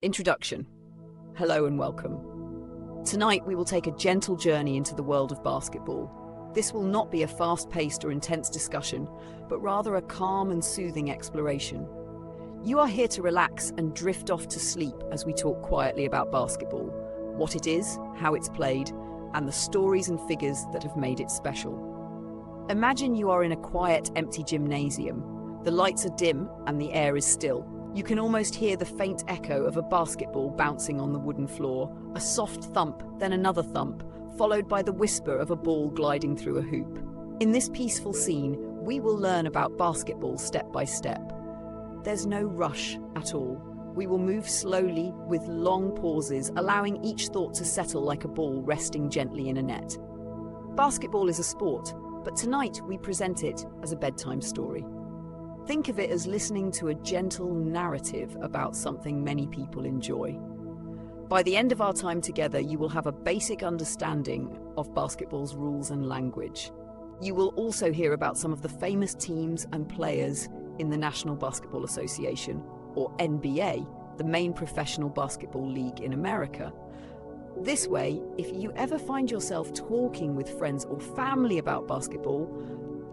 Introduction. Hello and welcome. Tonight we will take a gentle journey into the world of basketball. This will not be a fast-paced or intense discussion, but rather a calm and soothing exploration. You are here to relax and drift off to sleep as we talk quietly about basketball, what it is, how it's played, and the stories and figures that have made it special. Imagine you are in a quiet, empty gymnasium. The lights are dim and the air is still. You can almost hear the faint echo of a basketball bouncing on the wooden floor, a soft thump, then another thump, followed by the whisper of a ball gliding through a hoop. In this peaceful scene, we will learn about basketball step by step. There's no rush at all. We will move slowly with long pauses, allowing each thought to settle like a ball resting gently in a net. Basketball is a sport, but tonight we present it as a bedtime story. Think of it as listening to a gentle narrative about something many people enjoy. By the end of our time together, you will have a basic understanding of basketball's rules and language. You will also hear about some of the famous teams and players in the National Basketball Association, or NBA, the main professional basketball league in America. This way, if you ever find yourself talking with friends or family about basketball,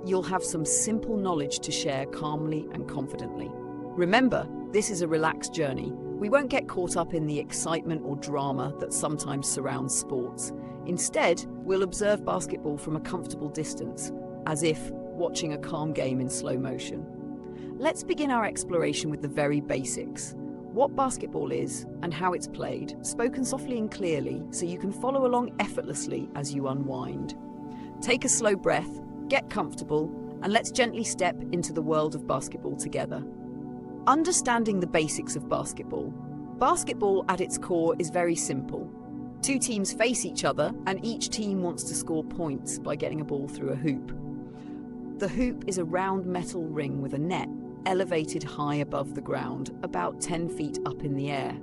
you'll have some simple knowledge to share calmly and confidently. Remember, this is a relaxed journey. We won't get caught up in the excitement or drama that sometimes surrounds sports. Instead, we'll observe basketball from a comfortable distance, as if watching a calm game in slow motion. Let's begin our exploration with the very basics. What basketball is and how it's played, spoken softly and clearly so you can follow along effortlessly as you unwind. Take a slow breath, get comfortable, and let's gently step into the world of basketball together. Understanding the basics of basketball. Basketball at its core is very simple. Two teams face each other, and each team wants to score points by getting a ball through a hoop. The hoop is a round metal ring with a net elevated high above the ground, about 10 feet up in the air.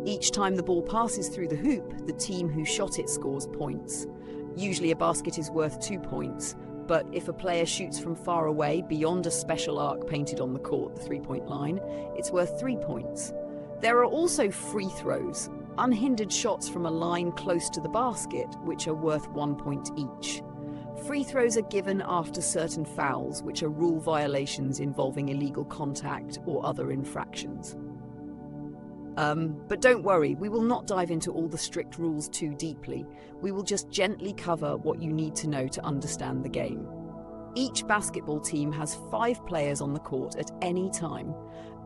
Each time the ball passes through the hoop, the team who shot it scores points. Usually a basket is worth 2 points, but if a player shoots from far away beyond a special arc painted on the court, the three-point line, it's worth 3 points. There are also free throws, unhindered shots from a line close to the basket, which are worth 1 point each. Free throws are given after certain fouls, which are rule violations involving illegal contact or other infractions. But don't worry, we will not dive into all the strict rules too deeply. We will just gently cover what you need to know to understand the game. Each basketball team has 5 players on the court at any time.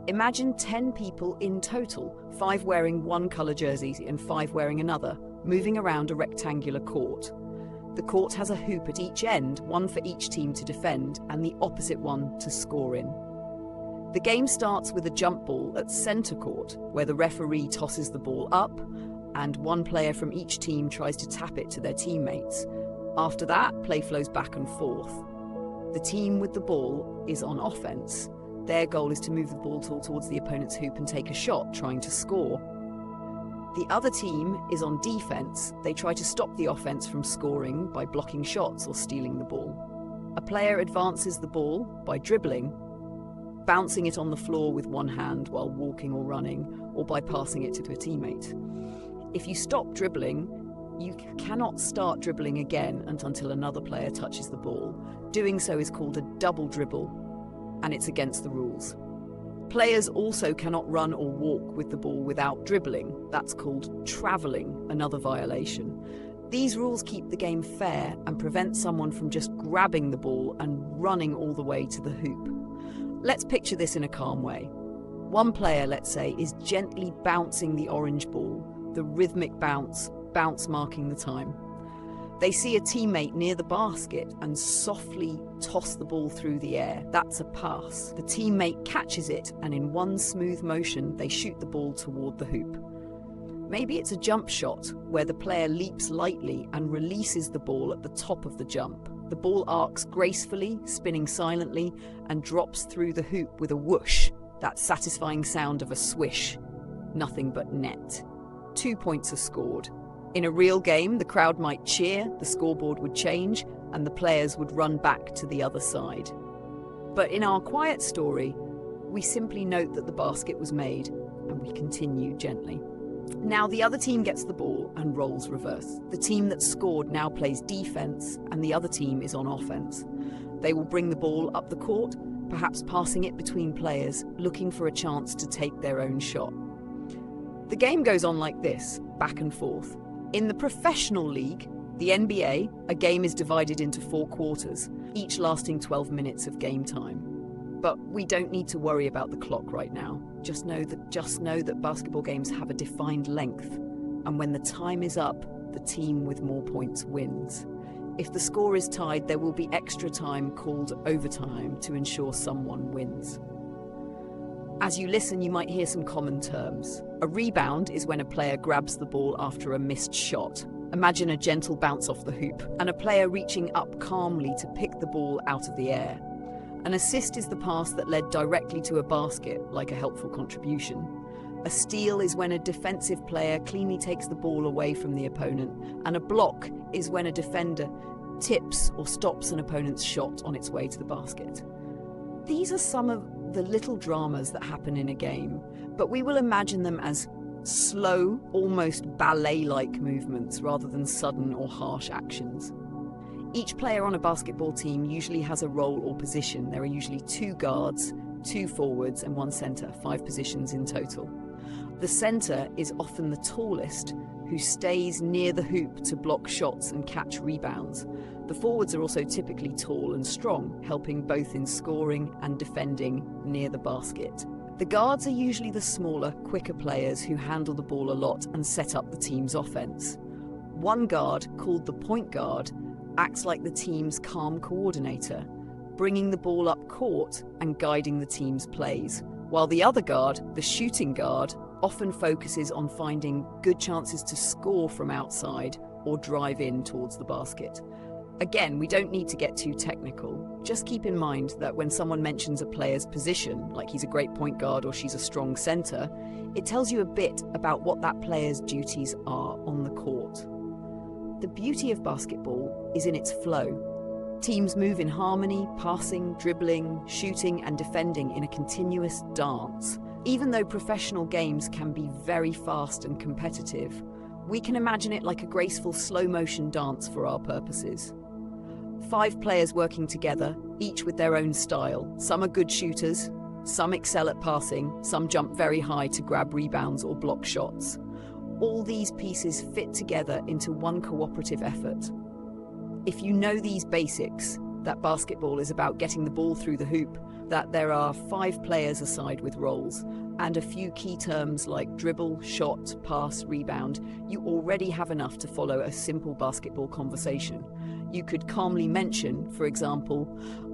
Imagine 10 people in total, 5 wearing one colour jerseys and 5 wearing another, moving around a rectangular court. The court has a hoop at each end, one for each team to defend and the opposite one to score in. The game starts with a jump ball at centre court, where the referee tosses the ball up, and one player from each team tries to tap it to their teammates. After that, play flows back and forth. The team with the ball is on offense. Their goal is to move the ball towards the opponent's hoop and take a shot, trying to score. The other team is on defense. They try to stop the offense from scoring by blocking shots or stealing the ball. A player advances the ball by dribbling, bouncing it on the floor with one hand while walking or running, or by passing it to a teammate. If you stop dribbling, you cannot start dribbling again until another player touches the ball. Doing so is called a double dribble, and it's against the rules. Players also cannot run or walk with the ball without dribbling. That's called travelling, another violation. These rules keep the game fair and prevent someone from just grabbing the ball and running all the way to the hoop. Let's picture this in a calm way. One player, let's say, is gently bouncing the orange ball, the rhythmic bounce marking the time. They see a teammate near the basket and softly toss the ball through the air. That's a pass. The teammate catches it, and in one smooth motion, they shoot the ball toward the hoop. Maybe it's a jump shot, where the player leaps lightly and releases the ball at the top of the jump. The ball arcs gracefully, spinning silently, and drops through the hoop with a whoosh, that satisfying sound of a swish. Nothing but net. 2 points are scored. In a real game, the crowd might cheer, the scoreboard would change, and the players would run back to the other side. But in our quiet story, we simply note that the basket was made, and we continue gently. Now the other team gets the ball and roles reverse. The team that scored now plays defense and the other team is on offense. They will bring the ball up the court, perhaps passing it between players, looking for a chance to take their own shot. The game goes on like this, back and forth. In the professional league, the NBA, a game is divided into 4 quarters, each lasting 12 minutes of game time. But we don't need to worry about the clock right now. Just know that basketball games have a defined length, and when the time is up, the team with more points wins. If the score is tied, there will be extra time called overtime to ensure someone wins. As you listen, you might hear some common terms. A rebound is when a player grabs the ball after a missed shot. Imagine a gentle bounce off the hoop, and a player reaching up calmly to pick the ball out of the air. An assist is the pass that led directly to a basket, like a helpful contribution. A steal is when a defensive player cleanly takes the ball away from the opponent, and a block is when a defender tips or stops an opponent's shot on its way to the basket. These are some of the little dramas that happen in a game, but we will imagine them as slow, almost ballet-like movements rather than sudden or harsh actions. Each player on a basketball team usually has a role or position. There are usually 2 guards, 2 forwards and 1 center, 5 positions in total. The center is often the tallest, who stays near the hoop to block shots and catch rebounds. The forwards are also typically tall and strong, helping both in scoring and defending near the basket. The guards are usually the smaller, quicker players who handle the ball a lot and set up the team's offense. One guard, called the point guard, acts like the team's calm coordinator, bringing the ball up court and guiding the team's plays, while the other guard, the shooting guard, often focuses on finding good chances to score from outside or drive in towards the basket. Again, we don't need to get too technical. Just keep in mind that when someone mentions a player's position, like he's a great point guard or she's a strong center, it tells you a bit about what that player's duties are on the court. The beauty of basketball is in its flow. Teams move in harmony, passing, dribbling, shooting, and defending in a continuous dance. Even though professional games can be very fast and competitive, we can imagine it like a graceful slow-motion dance for our purposes. 5 players working together, each with their own style. Some are good shooters, some excel at passing, some jump very high to grab rebounds or block shots. All these pieces fit together into one cooperative effort. If you know these basics, that basketball is about getting the ball through the hoop, that there are 5 players aside with roles, and a few key terms like dribble, shot, pass, rebound, you already have enough to follow a simple basketball conversation. You could calmly mention, for example,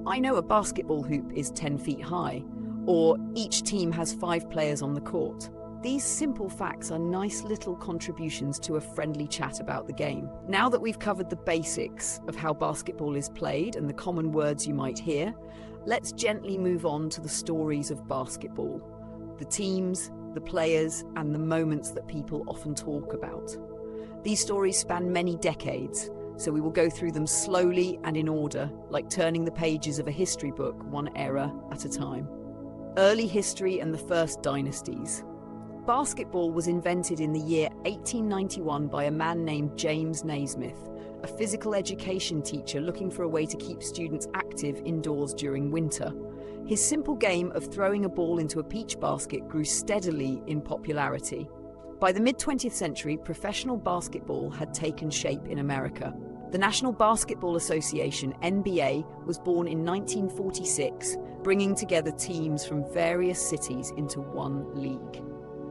"I know a basketball hoop is 10 feet high," or "each team has 5 players on the court." These simple facts are nice little contributions to a friendly chat about the game. Now that we've covered the basics of how basketball is played and the common words you might hear, let's gently move on to the stories of basketball. The teams, the players, and the moments that people often talk about. These stories span many decades, so we will go through them slowly and in order, like turning the pages of a history book, one era at a time. Early history and the first dynasties. Basketball was invented in the year 1891 by a man named James Naismith, a physical education teacher looking for a way to keep students active indoors during winter. His simple game of throwing a ball into a peach basket grew steadily in popularity. By the mid-20th century, professional basketball had taken shape in America. The National Basketball Association, NBA, was born in 1946, bringing together teams from various cities into one league.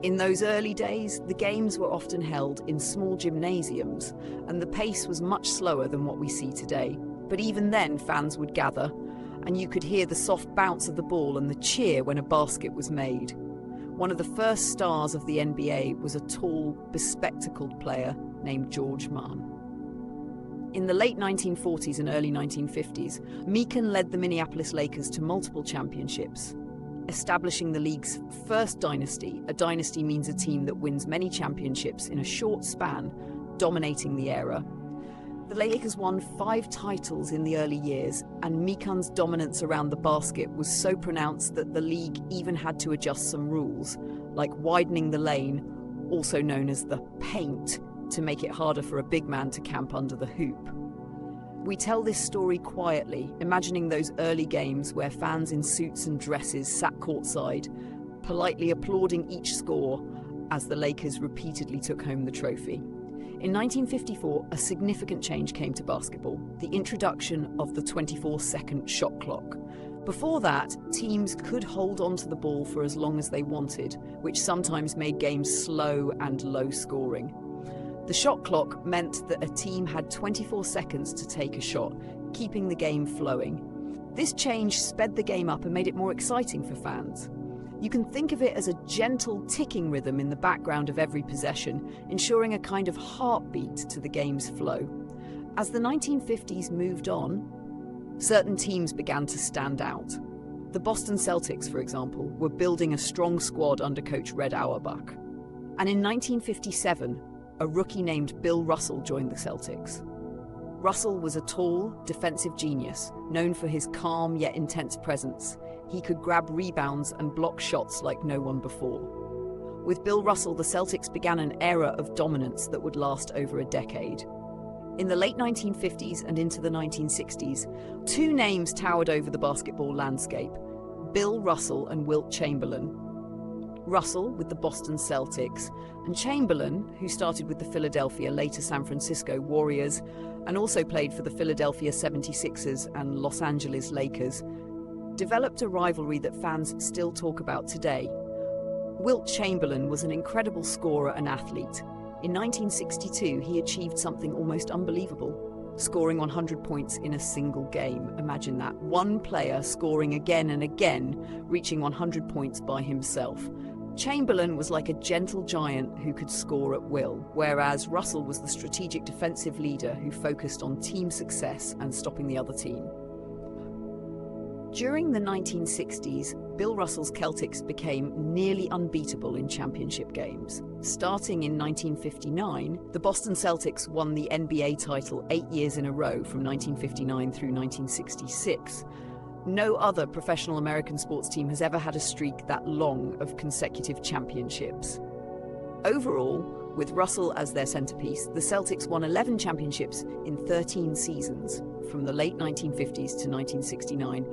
In those early days, the games were often held in small gymnasiums, and the pace was much slower than what we see today. But even then, fans would gather, and you could hear the soft bounce of the ball and the cheer when a basket was made. One of the first stars of the NBA was a tall, bespectacled player named George Mann. In the late 1940s and early 1950s, Meekin led the Minneapolis Lakers to multiple championships, establishing the league's first dynasty. A dynasty means a team that wins many championships in a short span, dominating the era. The Lakers won 5 titles in the early years, and Meekin's dominance around the basket was so pronounced that the league even had to adjust some rules, like widening the lane, also known as the paint, to make it harder for a big man to camp under the hoop. We tell this story quietly, imagining those early games where fans in suits and dresses sat courtside, politely applauding each score as the Lakers repeatedly took home the trophy. In 1954, a significant change came to basketball, the introduction of the 24-second shot clock. Before that, teams could hold on to the ball for as long as they wanted, which sometimes made games slow and low scoring. The shot clock meant that a team had 24 seconds to take a shot, keeping the game flowing. This change sped the game up and made it more exciting for fans. You can think of it as a gentle ticking rhythm in the background of every possession, ensuring a kind of heartbeat to the game's flow. As the 1950s moved on, certain teams began to stand out. The Boston Celtics, for example, were building a strong squad under coach Red Auerbach. And in 1957, a rookie named Bill Russell joined the Celtics. Russell was a tall, defensive genius, known for his calm yet intense presence. He could grab rebounds and block shots like no one before. With Bill Russell, the Celtics began an era of dominance that would last over a decade. In the late 1950s and into the 1960s, two names towered over the basketball landscape: Bill Russell and Wilt Chamberlain. Russell with the Boston Celtics, and Chamberlain, who started with the Philadelphia, later San Francisco Warriors, and also played for the Philadelphia 76ers and Los Angeles Lakers, developed a rivalry that fans still talk about today. Wilt Chamberlain was an incredible scorer and athlete. In 1962, he achieved something almost unbelievable, scoring 100 points in a single game. Imagine that, one player scoring again and again, reaching 100 points by himself. Chamberlain was like a gentle giant who could score at will, whereas Russell was the strategic defensive leader who focused on team success and stopping the other team. During the 1960s, Bill Russell's Celtics became nearly unbeatable in championship games. Starting in 1959, the Boston Celtics won the NBA title 8 years in a row from 1959 through 1966. No other professional American sports team has ever had a streak that long of consecutive championships. Overall, with Russell as their centerpiece, the Celtics won 11 championships in 13 seasons, from the late 1950s to 1969.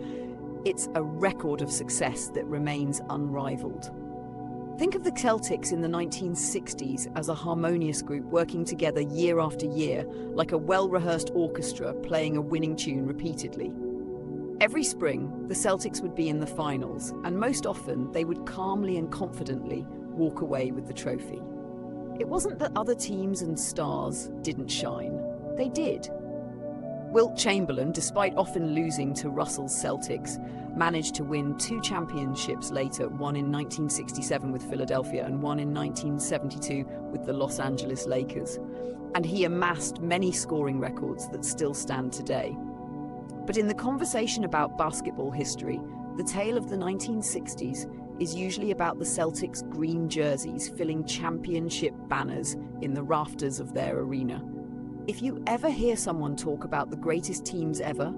It's a record of success that remains unrivaled. Think of the Celtics in the 1960s as a harmonious group working together year after year, like a well-rehearsed orchestra playing a winning tune repeatedly. Every spring, the Celtics would be in the finals, and most often they would calmly and confidently walk away with the trophy. It wasn't that other teams and stars didn't shine. They did. Wilt Chamberlain, despite often losing to Russell's Celtics, managed to win 2 championships later, one in 1967 with Philadelphia and one in 1972 with the Los Angeles Lakers. And he amassed many scoring records that still stand today. But in the conversation about basketball history, the tale of the 1960s is usually about the Celtics' green jerseys filling championship banners in the rafters of their arena. If you ever hear someone talk about the greatest teams ever,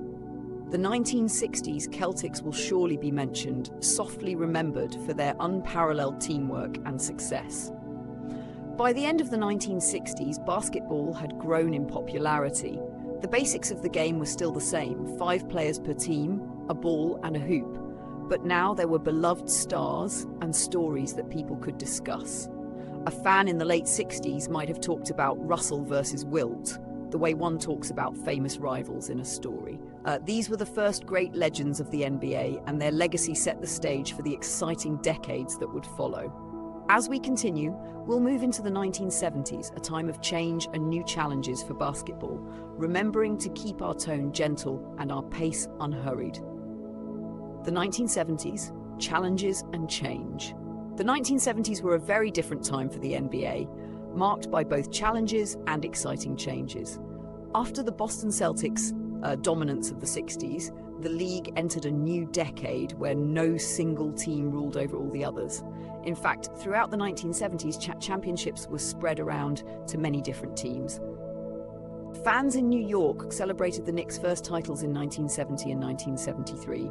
the 1960s Celtics will surely be mentioned, softly remembered for their unparalleled teamwork and success. By the end of the 1960s, basketball had grown in popularity. The basics of the game were still the same: 5 players per team, a ball and a hoop. But now there were beloved stars and stories that people could discuss. A fan in the late 60s might have talked about Russell versus Wilt, the way one talks about famous rivals in a story. These were the first great legends of the NBA, and their legacy set the stage for the exciting decades that would follow. As we continue, we'll move into the 1970s, a time of change and new challenges for basketball, remembering to keep our tone gentle and our pace unhurried. The 1970s, challenges and change. The 1970s were a very different time for the NBA, marked by both challenges and exciting changes. After the Boston Celtics' dominance of the 60s, the league entered a new decade where no single team ruled over all the others. In fact, throughout the 1970s, championships were spread around to many different teams. Fans in New York celebrated the Knicks' first titles in 1970 and 1973.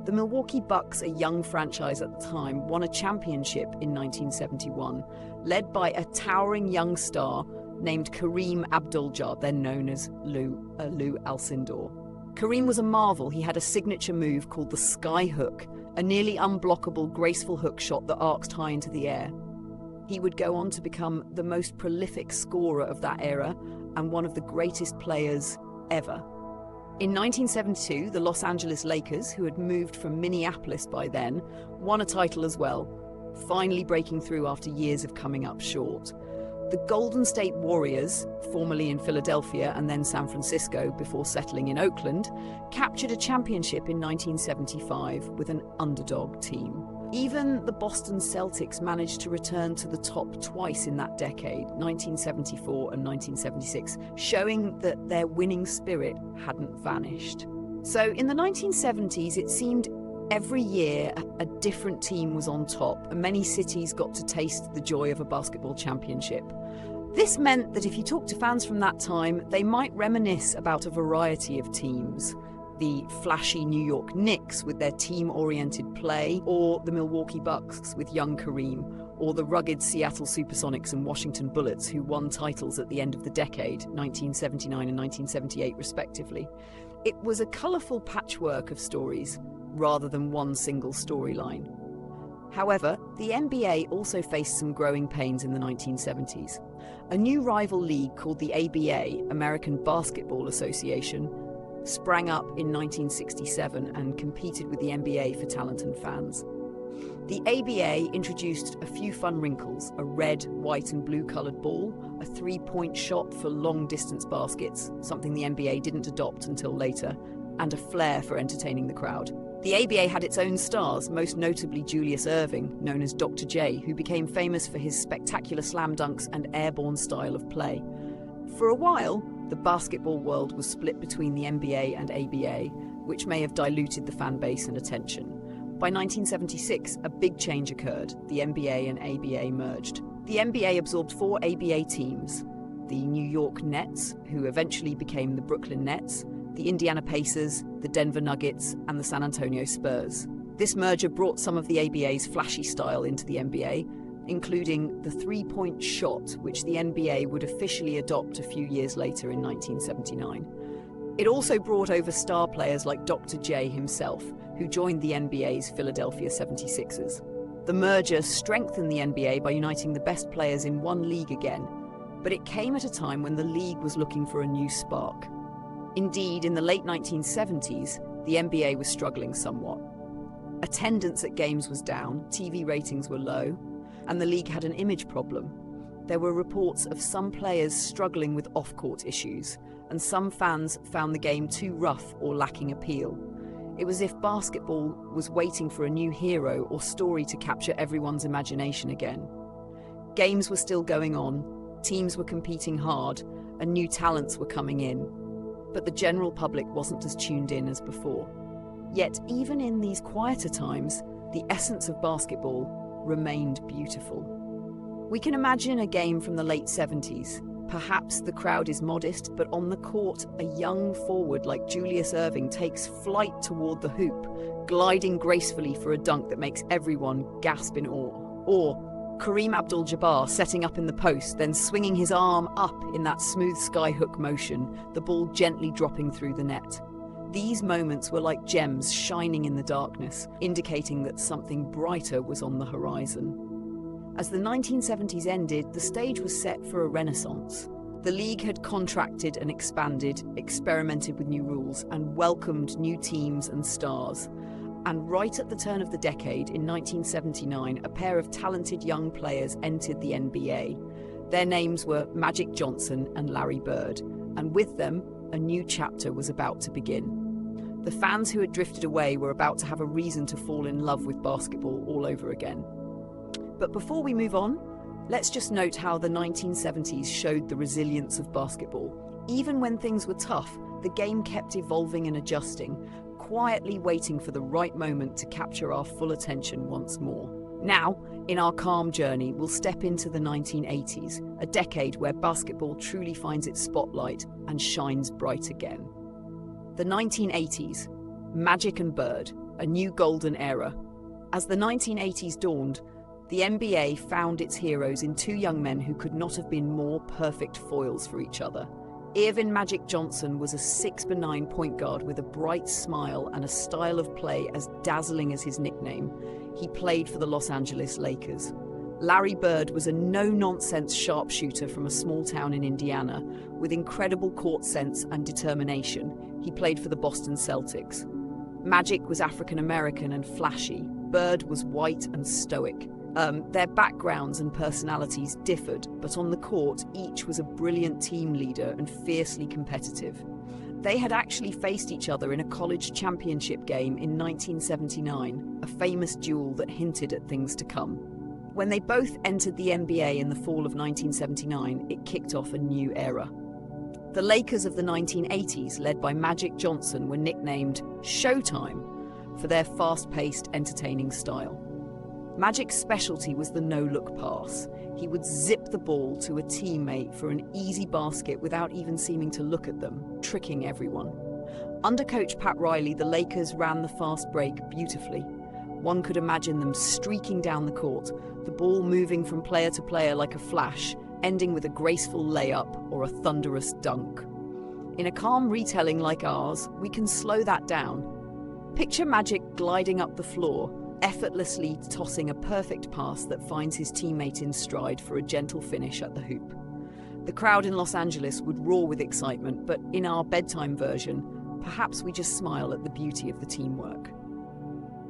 The Milwaukee Bucks, a young franchise at the time, won a championship in 1971, led by a towering young star named Kareem Abdul-Jabbar, then known as Lou Alcindor. Kareem was a marvel. He had a signature move called the sky hook, a nearly unblockable, graceful hook shot that arced high into the air. He would go on to become the most prolific scorer of that era and one of the greatest players ever. In 1972, the Los Angeles Lakers, who had moved from Minneapolis by then, won a title as well, finally breaking through after years of coming up short. The Golden State Warriors, formerly in Philadelphia and then San Francisco before settling in Oakland, captured a championship in 1975 with an underdog team. Even the Boston Celtics managed to return to the top twice in that decade, 1974 and 1976, showing that their winning spirit hadn't vanished. So in the 1970s, it seemed every year a different team was on top, and many cities got to taste the joy of a basketball championship. This meant that if you talk to fans from that time, they might reminisce about a variety of teams. The flashy New York Knicks with their team-oriented play, or the Milwaukee Bucks with young Kareem, or the rugged Seattle Supersonics and Washington Bullets who won titles at the end of the decade, 1979 and 1978 respectively. It was a colourful patchwork of stories, rather than one single storyline. However, the NBA also faced some growing pains in the 1970s. A new rival league called the ABA, American Basketball Association, sprang up in 1967 and competed with the NBA for talent and fans. The ABA introduced a few fun wrinkles: a red, white and blue coloured ball, a three-point shot for long-distance baskets, something the NBA didn't adopt until later, and a flair for entertaining the crowd. The ABA had its own stars, most notably Julius Erving, known as Dr. J, who became famous for his spectacular slam dunks and airborne style of play. For a while, the basketball world was split between the NBA and ABA, which may have diluted the fan base and attention. By 1976, a big change occurred. The NBA and ABA merged. The NBA absorbed 4 ABA teams: the New York Nets, who eventually became the Brooklyn Nets, the Indiana Pacers, the Denver Nuggets, and the San Antonio Spurs. This merger brought some of the ABA's flashy style into the NBA, including the three-point shot, which the NBA would officially adopt a few years later in 1979. It also brought over star players like Dr. J himself, who joined the NBA's Philadelphia 76ers. The merger strengthened the NBA by uniting the best players in one league again, but it came at a time when the league was looking for a new spark. Indeed, in the late 1970s, the NBA was struggling somewhat. Attendance at games was down, TV ratings were low, and the league had an image problem. There were reports of some players struggling with off-court issues, and some fans found the game too rough or lacking appeal. It was as if basketball was waiting for a new hero or story to capture everyone's imagination again. Games were still going on, teams were competing hard, and new talents were coming in. But the general public wasn't as tuned in as before. Yet, even in these quieter times, the essence of basketball remained beautiful. We can imagine a game from the late 70s. Perhaps the crowd is modest, but on the court, a young forward like Julius Erving takes flight toward the hoop, gliding gracefully for a dunk that makes everyone gasp in awe. Or Kareem Abdul-Jabbar setting up in the post, then swinging his arm up in that smooth skyhook motion, the ball gently dropping through the net. These moments were like gems shining in the darkness, indicating that something brighter was on the horizon. As the 1970s ended, the stage was set for a renaissance. The league had contracted and expanded, experimented with new rules, and welcomed new teams and stars. And right at the turn of the decade, in 1979, a pair of talented young players entered the NBA. Their names were Magic Johnson and Larry Bird, and with them, a new chapter was about to begin. The fans who had drifted away were about to have a reason to fall in love with basketball all over again. But before we move on, let's just note how the 1970s showed the resilience of basketball. Even when things were tough, the game kept evolving and adjusting, quietly waiting for the right moment to capture our full attention once more. Now, in our calm journey, we'll step into the 1980s, a decade where basketball truly finds its spotlight and shines bright again. The 1980s, Magic and Bird, a new golden era. As the 1980s dawned, the NBA found its heroes in two young men who could not have been more perfect foils for each other. Earvin Magic Johnson was a 6'9" point guard with a bright smile and a style of play as dazzling as his nickname. He played for the Los Angeles Lakers. Larry Bird was a no-nonsense sharpshooter from a small town in Indiana with incredible court sense and determination. He played for the Boston Celtics. Magic was African-American and flashy. Bird was white and stoic. Their backgrounds and personalities differed, but on the court, each was a brilliant team leader and fiercely competitive. They had actually faced each other in a college championship game in 1979, a famous duel that hinted at things to come. When they both entered the NBA in the fall of 1979, it kicked off a new era. The Lakers of the 1980s, led by Magic Johnson, were nicknamed Showtime for their fast-paced, entertaining style. Magic's specialty was the no-look pass. He would zip the ball to a teammate for an easy basket without even seeming to look at them, tricking everyone. Under coach Pat Riley, the Lakers ran the fast break beautifully. One could imagine them streaking down the court, the ball moving from player to player like a flash, ending with a graceful layup or a thunderous dunk. In a calm retelling like ours, we can slow that down. Picture Magic gliding up the floor, effortlessly tossing a perfect pass that finds his teammate in stride for a gentle finish at the hoop. The crowd in Los Angeles would roar with excitement, but in our bedtime version, perhaps we just smile at the beauty of the teamwork.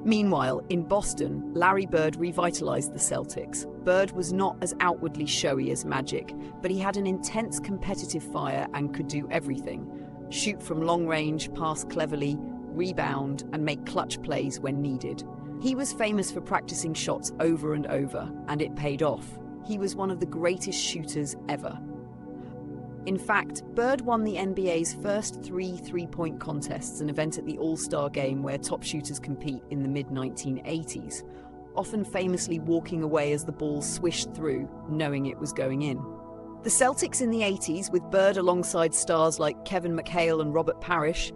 Meanwhile, in Boston, Larry Bird revitalized the Celtics. Bird was not as outwardly showy as Magic, but he had an intense competitive fire and could do everything. Shoot from long range, pass cleverly, rebound, and make clutch plays when needed. He was famous for practicing shots over and over, and it paid off. He was one of the greatest shooters ever. In fact, Bird won the NBA's first three-point contests, an event at the All-Star Game where top shooters compete in the mid-1980s, often famously walking away as the ball swished through, knowing it was going in. The Celtics in the 80s, with Bird alongside stars like Kevin McHale and Robert Parrish,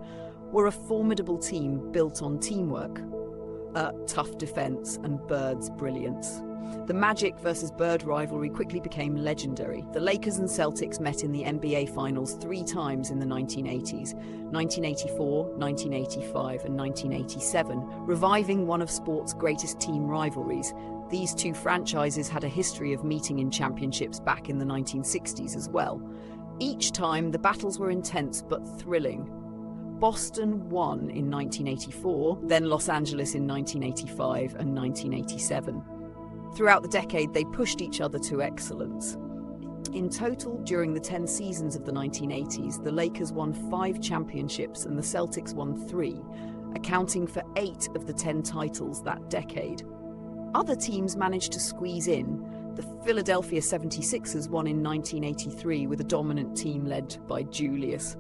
were a formidable team built on teamwork. Tough defense and Bird's brilliance. The Magic versus Bird rivalry quickly became legendary. The Lakers and Celtics met in the NBA Finals 3 times in the 1980s, 1984, 1985 and 1987, reviving one of sport's greatest team rivalries. These two franchises had a history of meeting in championships back in the 1960s as well. Each time, the battles were intense but thrilling. Boston won in 1984, then Los Angeles in 1985 and 1987. Throughout the decade, they pushed each other to excellence. In total, during the 10 seasons of the 1980s, the Lakers won 5 championships and the Celtics won 3, accounting for 8 of the 10 titles that decade. Other teams managed to squeeze in. The Philadelphia 76ers won in 1983 with a dominant team led by Julius.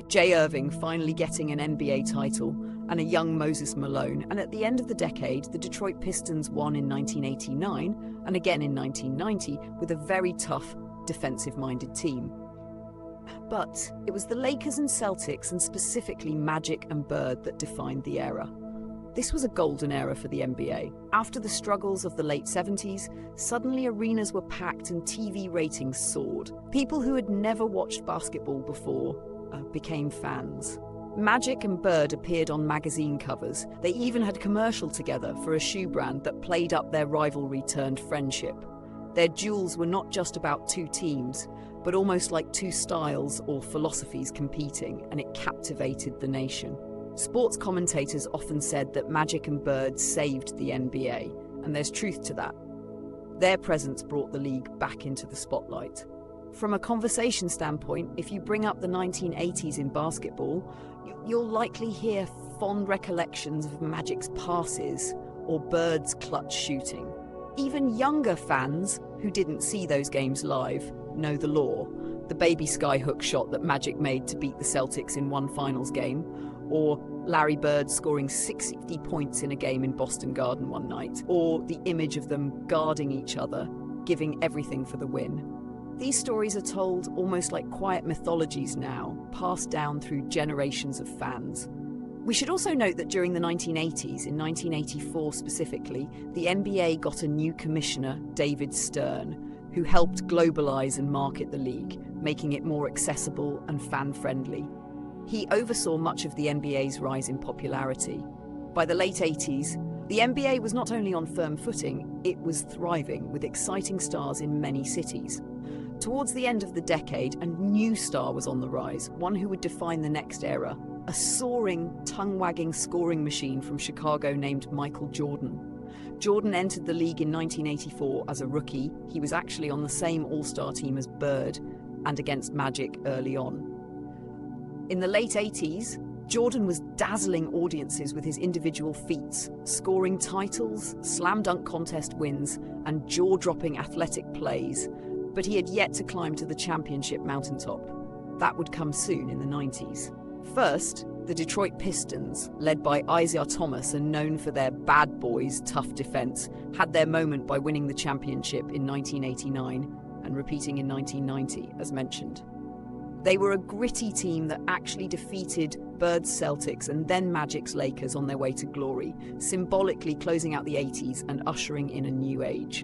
Jay Irving finally getting an NBA title, and a young Moses Malone, and at the end of the decade, the Detroit Pistons won in 1989 and again in 1990 with a very tough, defensive-minded team. But it was the Lakers and Celtics, and specifically Magic and Bird, that defined the era. This was a golden era for the NBA. After the struggles of the late 70s, suddenly arenas were packed and TV ratings soared. People who had never watched basketball before became fans. Magic and Bird appeared on magazine covers. They even had a commercial together for a shoe brand that played up their rivalry turned friendship. Their duels were not just about two teams, but almost like two styles or philosophies competing, and it captivated the nation. Sports commentators often said that Magic and Bird saved the NBA, and there's truth to that. Their presence brought the league back into the spotlight. From a conversation standpoint, if you bring up the 1980s in basketball, you'll likely hear fond recollections of Magic's passes or Bird's clutch shooting. Even younger fans who didn't see those games live know the lore. The baby skyhook shot that Magic made to beat the Celtics in one finals game, or Larry Bird scoring 60 points in a game in Boston Garden one night, or the image of them guarding each other, giving everything for the win. These stories are told almost like quiet mythologies now, passed down through generations of fans. We should also note that during the 1980s, in 1984 specifically, the NBA got a new commissioner, David Stern, who helped globalize and market the league, making it more accessible and fan-friendly. He oversaw much of the NBA's rise in popularity. By the late 80s, the NBA was not only on firm footing, it was thriving, with exciting stars in many cities. Towards the end of the decade, a new star was on the rise, one who would define the next era, a soaring, tongue-wagging scoring machine from Chicago named Michael Jordan. Jordan entered the league in 1984 as a rookie. He was actually on the same All-Star team as Bird and against Magic early on. In the late 80s, Jordan was dazzling audiences with his individual feats, scoring titles, slam dunk contest wins, and jaw-dropping athletic plays, but he had yet to climb to the championship mountaintop. That would come soon in the 90s. First, the Detroit Pistons, led by Isaiah Thomas and known for their bad boys' tough defense, had their moment by winning the championship in 1989 and repeating in 1990, as mentioned. They were a gritty team that actually defeated Bird's Celtics and then Magic's Lakers on their way to glory, symbolically closing out the 80s and ushering in a new age.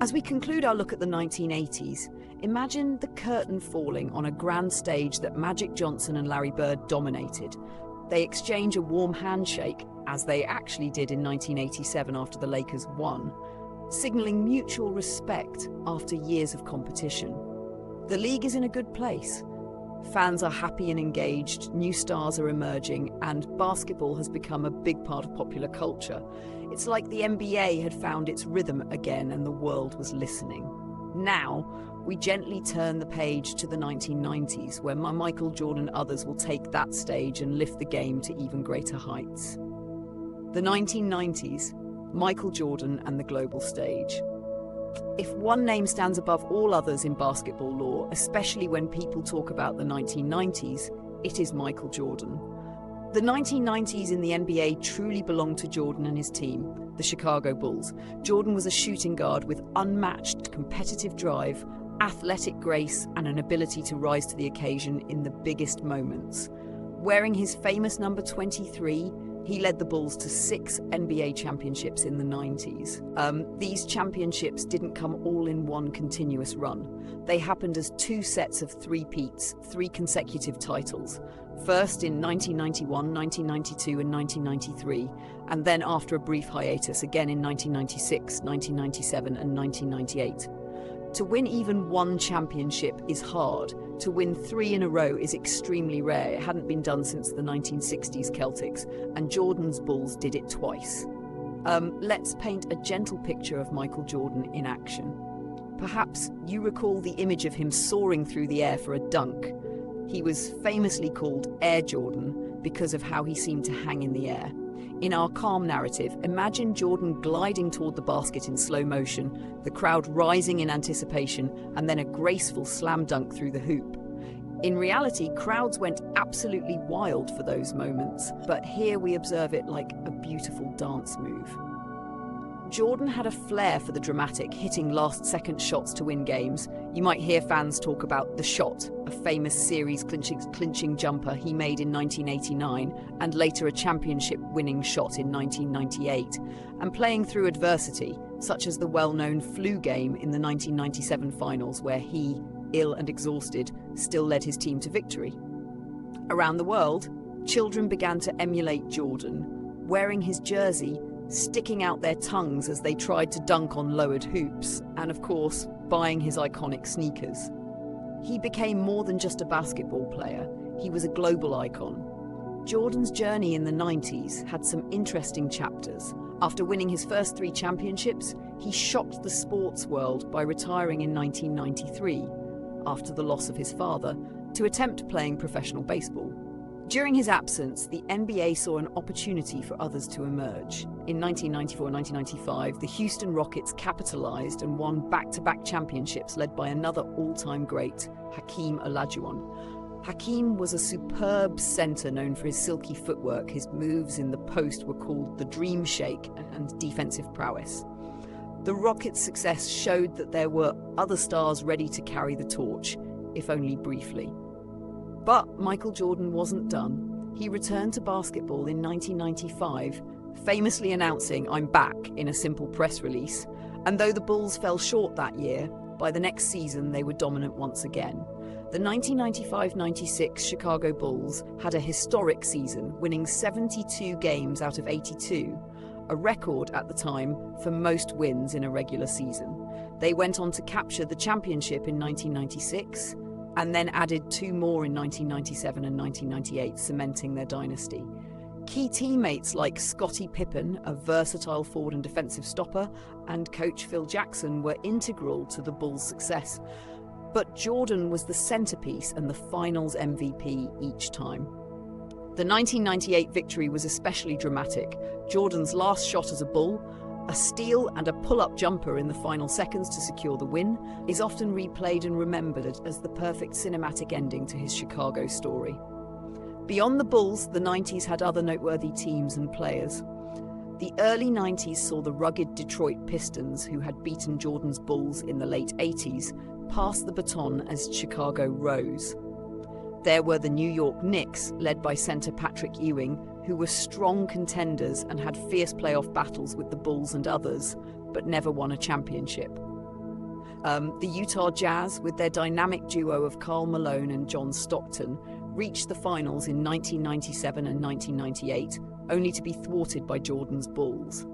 As we conclude our look at the 1980s, imagine the curtain falling on a grand stage that Magic Johnson and Larry Bird dominated. They exchange a warm handshake, as they actually did in 1987 after the Lakers won, signaling mutual respect after years of competition. The league is in a good place. Fans are happy and engaged, new stars are emerging, and basketball has become a big part of popular culture. It's like the NBA had found its rhythm again and the world was listening. Now, we gently turn the page to the 1990s, where Michael Jordan and others will take that stage and lift the game to even greater heights. The 1990s, Michael Jordan and the global stage. If one name stands above all others in basketball lore, especially when people talk about the 1990s, it is Michael Jordan. The 1990s in the NBA truly belonged to Jordan and his team, the Chicago Bulls. Jordan was a shooting guard with unmatched competitive drive, athletic grace, and an ability to rise to the occasion in the biggest moments. Wearing his famous number 23, he led the Bulls to 6 NBA championships in the 90s. These championships didn't come all in one continuous run. They happened as 2 sets of three-peats, 3 consecutive titles. First in 1991, 1992 and 1993, and then after a brief hiatus again in 1996, 1997 and 1998. To win even one championship is hard. To win 3 in a row is extremely rare. It hadn't been done since the 1960s Celtics, and Jordan's Bulls did it twice. Let's paint a gentle picture of Michael Jordan in action. Perhaps you recall the image of him soaring through the air for a dunk. He was famously called Air Jordan because of how he seemed to hang in the air. In our calm narrative, imagine Jordan gliding toward the basket in slow motion, the crowd rising in anticipation, and then a graceful slam dunk through the hoop. In reality, crowds went absolutely wild for those moments, but here we observe it like a beautiful dance move. Jordan had a flair for the dramatic, hitting last-second shots to win games. You might hear fans talk about The Shot, a famous series-clinching jumper he made in 1989, and later a championship-winning shot in 1998, and playing through adversity, such as the well-known flu game in the 1997 finals, where he, ill and exhausted, still led his team to victory. Around the world, children began to emulate Jordan, wearing his jersey, sticking out their tongues as they tried to dunk on lowered hoops, and of course, buying his iconic sneakers. He became more than just a basketball player, he was a global icon. Jordan's journey in the 90s had some interesting chapters. After winning his first 3 championships, he shocked the sports world by retiring in 1993, after the loss of his father, to attempt playing professional baseball. During his absence, the NBA saw an opportunity for others to emerge. In 1994-1995, the Houston Rockets capitalized and won back-to-back championships led by another all-time great, Hakeem Olajuwon. Hakeem was a superb center known for his silky footwork. His moves in the post were called the dream shake and defensive prowess. The Rockets' success showed that there were other stars ready to carry the torch, if only briefly. But Michael Jordan wasn't done. He returned to basketball in 1995, famously announcing, "I'm back," in a simple press release. And though the Bulls fell short that year, by the next season they were dominant once again. The 1995-96 Chicago Bulls had a historic season, winning 72 games out of 82, a record at the time for most wins in a regular season. They went on to capture the championship in 1996, and then added 2 more in 1997 and 1998, cementing their dynasty. Key teammates like Scottie Pippen, a versatile forward and defensive stopper, and coach Phil Jackson were integral to the Bulls' success. But Jordan was the centerpiece and the finals MVP each time. The 1998 victory was especially dramatic. Jordan's last shot as a Bull, a steal and a pull-up jumper in the final seconds to secure the win, is often replayed and remembered as the perfect cinematic ending to his Chicago story. Beyond the Bulls, the 90s had other noteworthy teams and players. The early 90s saw the rugged Detroit Pistons, who had beaten Jordan's Bulls in the late 80s, pass the baton as Chicago rose. There were the New York Knicks, led by center Patrick Ewing, who were strong contenders and had fierce playoff battles with the Bulls and others, but never won a championship. The Utah Jazz, with their dynamic duo of Karl Malone and John Stockton, reached the finals in 1997 and 1998, only to be thwarted by Jordan's Bulls.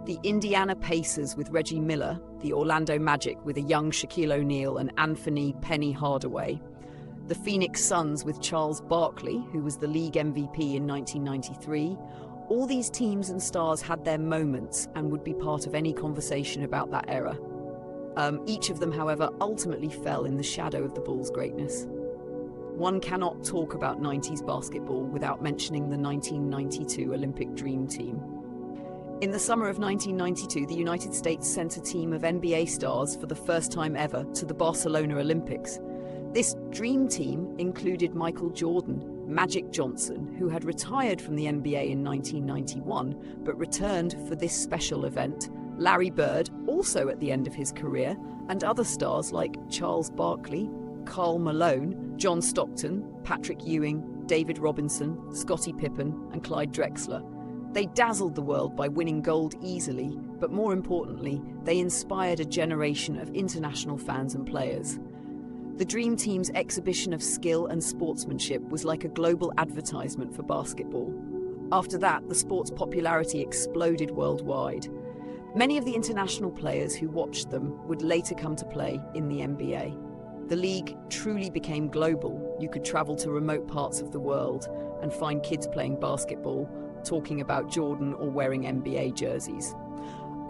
The Indiana Pacers with Reggie Miller, the Orlando Magic with a young Shaquille O'Neal and Anthony "Penny" Hardaway, the Phoenix Suns with Charles Barkley, who was the league MVP in 1993. All these teams and stars had their moments and would be part of any conversation about that era. Each of them, however, ultimately fell in the shadow of the Bulls' greatness. One cannot talk about 90s basketball without mentioning the 1992 Olympic Dream Team. In the summer of 1992, the United States sent a team of NBA stars for the first time ever to the Barcelona Olympics. This dream team included Michael Jordan, Magic Johnson, who had retired from the NBA in 1991 but returned for this special event, Larry Bird, also at the end of his career, and other stars like Charles Barkley, Karl Malone, John Stockton, Patrick Ewing, David Robinson, Scottie Pippen, and Clyde Drexler. They dazzled the world by winning gold easily, but more importantly, they inspired a generation of international fans and players. The Dream Team's exhibition of skill and sportsmanship was like a global advertisement for basketball. After that, the sport's popularity exploded worldwide. Many of the international players who watched them would later come to play in the NBA. The league truly became global. You could travel to remote parts of the world and find kids playing basketball, talking about Jordan or wearing NBA jerseys.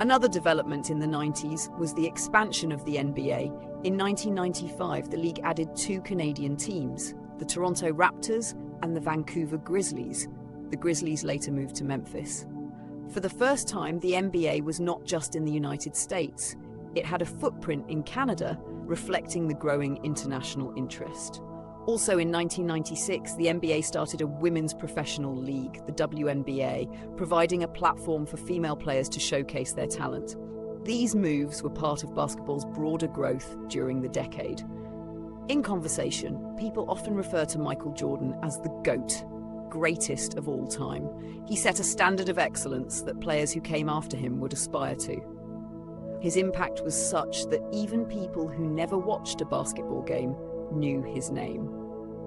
Another development in the 90s was the expansion of the NBA. In 1995, the league added 2 Canadian teams, the Toronto Raptors and the Vancouver Grizzlies. The Grizzlies later moved to Memphis. For the first time, the NBA was not just in the United States. It had a footprint in Canada, reflecting the growing international interest. Also in 1996, the NBA started a women's professional league, the WNBA, providing a platform for female players to showcase their talent. These moves were part of basketball's broader growth during the decade. In conversation, people often refer to Michael Jordan as the GOAT, greatest of all time. He set a standard of excellence that players who came after him would aspire to. His impact was such that even people who never watched a basketball game knew his name.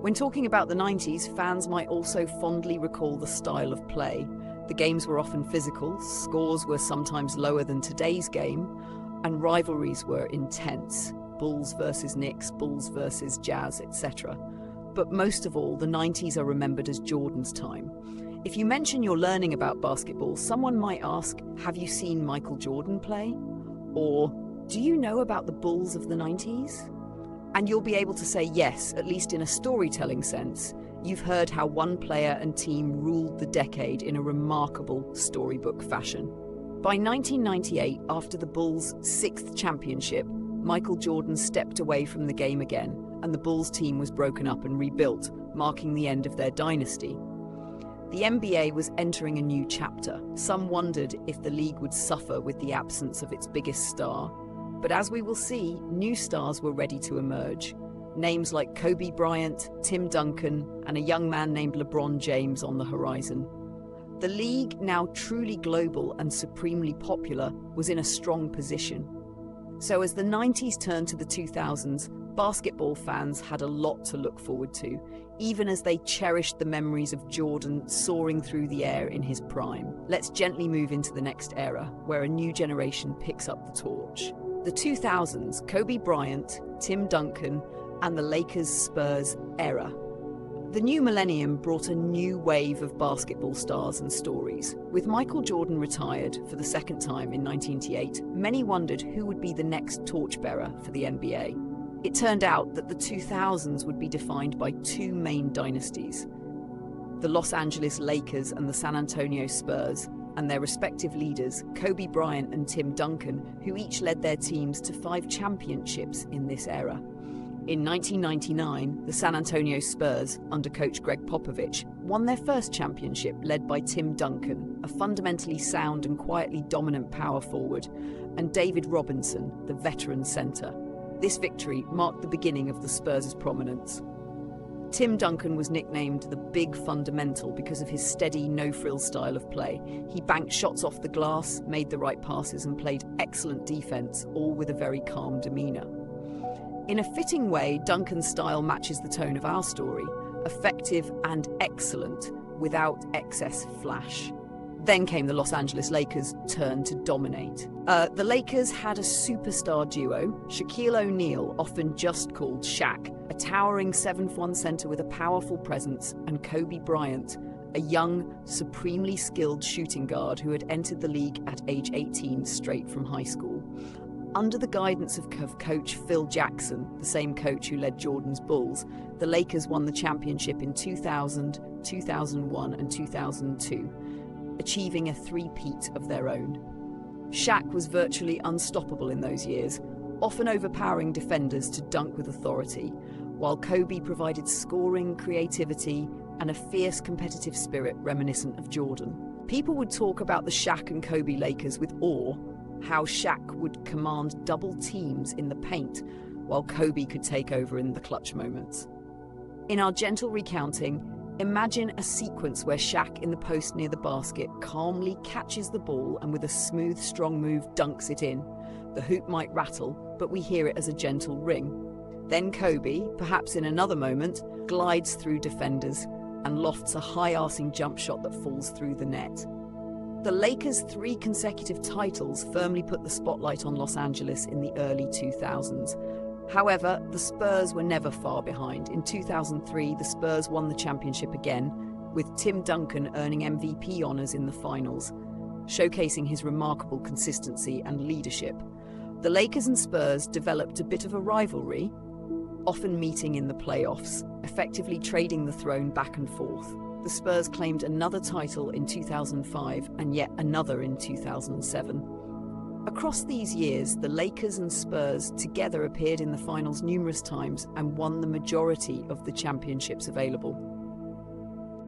When talking about the 90s, fans might also fondly recall the style of play. The games were often physical, scores were sometimes lower than today's game, and rivalries were intense. Bulls versus Knicks, Bulls versus Jazz, etc. But most of all, the 90s are remembered as Jordan's time. If you mention you're learning about basketball, someone might ask, "Have you seen Michael Jordan play?" Or, "Do you know about the Bulls of the 90s?" And you'll be able to say yes, at least in a storytelling sense. You've heard how one player and team ruled the decade in a remarkable storybook fashion. By 1998, after the Bulls' 6th championship, Michael Jordan stepped away from the game again, and the Bulls team was broken up and rebuilt, marking the end of their dynasty. The NBA was entering a new chapter. Some wondered if the league would suffer with the absence of its biggest star. But as we will see, new stars were ready to emerge. Names like Kobe Bryant, Tim Duncan, and a young man named LeBron James on the horizon. The league, now truly global and supremely popular, was in a strong position. So as the 90s turned to the 2000s, basketball fans had a lot to look forward to, even as they cherished the memories of Jordan soaring through the air in his prime. Let's gently move into the next era, where a new generation picks up the torch. The 2000s, Kobe Bryant, Tim Duncan, and the Lakers-Spurs era. The new millennium brought a new wave of basketball stars and stories. With Michael Jordan retired for the second time in 1988, many wondered who would be the next torchbearer for the NBA. It turned out that the 2000s would be defined by two main dynasties: the Los Angeles Lakers and the San Antonio Spurs, and their respective leaders, Kobe Bryant and Tim Duncan, who each led their teams to 5 championships in this era. In 1999, the San Antonio Spurs, under coach Greg Popovich, won their first championship led by Tim Duncan, a fundamentally sound and quietly dominant power forward, and David Robinson, the veteran center. This victory marked the beginning of the Spurs' prominence. Tim Duncan was nicknamed the Big Fundamental because of his steady, no-frills style of play. He banked shots off the glass, made the right passes, and played excellent defense, all with a very calm demeanor. In a fitting way, Duncan's style matches the tone of our story: effective and excellent, without excess flash. Then came the Los Angeles Lakers' turn to dominate. The Lakers had a superstar duo, Shaquille O'Neal, often just called Shaq, a towering 7'1" center with a powerful presence, and Kobe Bryant, a young, supremely skilled shooting guard who had entered the league at age 18 straight from high school. Under the guidance of coach Phil Jackson, the same coach who led Jordan's Bulls, the Lakers won the championship in 2000, 2001, and 2002, achieving a three-peat of their own. Shaq was virtually unstoppable in those years, often overpowering defenders to dunk with authority, while Kobe provided scoring, creativity, and a fierce competitive spirit reminiscent of Jordan. People would talk about the Shaq and Kobe Lakers with awe, how Shaq would command double teams in the paint, while Kobe could take over in the clutch moments. In our gentle recounting, imagine a sequence where Shaq in the post near the basket calmly catches the ball and with a smooth, strong move dunks it in. The hoop might rattle, but we hear it as a gentle ring. Then Kobe, perhaps in another moment, glides through defenders and lofts a high-arsing jump shot that falls through the net. The Lakers' 3 consecutive titles firmly put the spotlight on Los Angeles in the early 2000s. However, the Spurs were never far behind. In 2003, the Spurs won the championship again, with Tim Duncan earning MVP honors in the finals, showcasing his remarkable consistency and leadership. The Lakers and Spurs developed a bit of a rivalry, often meeting in the playoffs, effectively trading the throne back and forth. The Spurs claimed another title in 2005 and yet another in 2007. Across these years, the Lakers and Spurs together appeared in the finals numerous times and won the majority of the championships available.